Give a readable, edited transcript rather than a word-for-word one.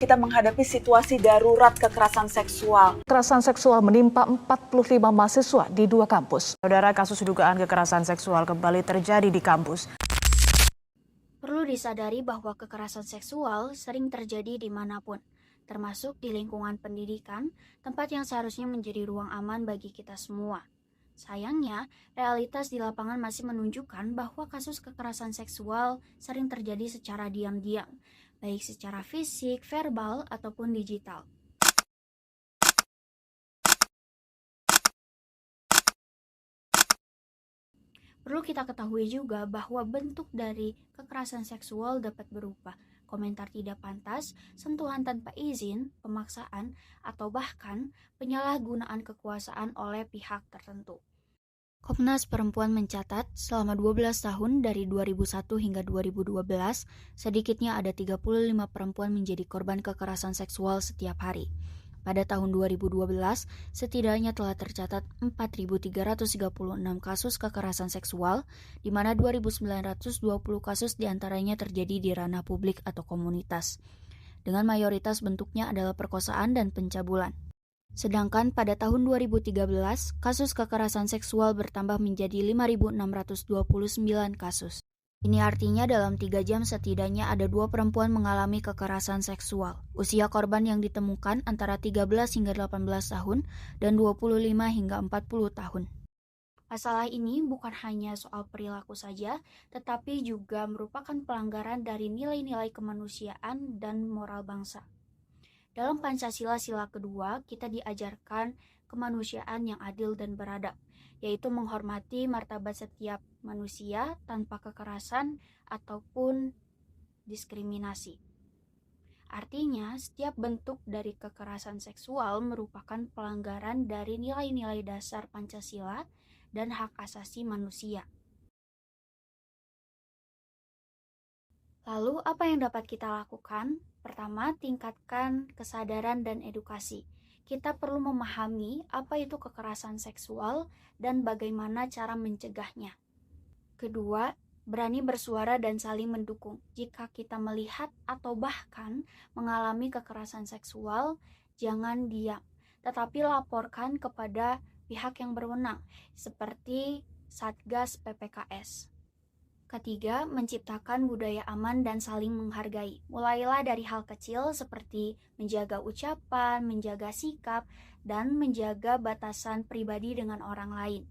Kita menghadapi situasi darurat kekerasan seksual. Kekerasan seksual menimpa 45 mahasiswa di 2 kampus. Saudara, kasus dugaan kekerasan seksual kembali terjadi di kampus. Perlu disadari bahwa kekerasan seksual sering terjadi dimanapun, termasuk di lingkungan pendidikan, tempat yang seharusnya menjadi ruang aman bagi kita semua. Sayangnya, realitas di lapangan masih menunjukkan bahwa kasus kekerasan seksual sering terjadi secara diam-diam, baik secara fisik, verbal, ataupun digital. Perlu kita ketahui juga bahwa bentuk dari kekerasan seksual dapat berupa komentar tidak pantas, sentuhan tanpa izin, pemaksaan, atau bahkan penyalahgunaan kekuasaan oleh pihak tertentu. Komnas Perempuan mencatat selama 12 tahun dari 2001 hingga 2012, sedikitnya ada 35 perempuan menjadi korban kekerasan seksual setiap hari. Pada tahun 2012, setidaknya telah tercatat 4.336 kasus kekerasan seksual, di mana 2.920 kasus diantaranya terjadi di ranah publik atau komunitas, dengan mayoritas bentuknya adalah perkosaan dan pencabulan. Sedangkan pada tahun 2013, kasus kekerasan seksual bertambah menjadi 5.629 kasus. Ini artinya dalam 3 jam setidaknya ada 2 perempuan mengalami kekerasan seksual. Usia korban yang ditemukan antara 13 hingga 18 tahun dan 25 hingga 40 tahun. Masalah ini bukan hanya soal perilaku saja, tetapi juga merupakan pelanggaran dari nilai-nilai kemanusiaan dan moral bangsa. Dalam Pancasila sila kedua, kita diajarkan kemanusiaan yang adil dan beradab, yaitu menghormati martabat setiap manusia tanpa kekerasan ataupun diskriminasi. Artinya, setiap bentuk dari kekerasan seksual merupakan pelanggaran dari nilai-nilai dasar Pancasila dan hak asasi manusia. Lalu, apa yang dapat kita lakukan? Pertama, tingkatkan kesadaran dan edukasi. Kita perlu memahami apa itu kekerasan seksual dan bagaimana cara mencegahnya. Kedua, berani bersuara dan saling mendukung. Jika kita melihat atau bahkan mengalami kekerasan seksual, jangan diam, tetapi laporkan kepada pihak yang berwenang, seperti Satgas PPKS. Ketiga, menciptakan budaya aman dan saling menghargai. Mulailah dari hal kecil seperti menjaga ucapan, menjaga sikap, dan menjaga batasan pribadi dengan orang lain.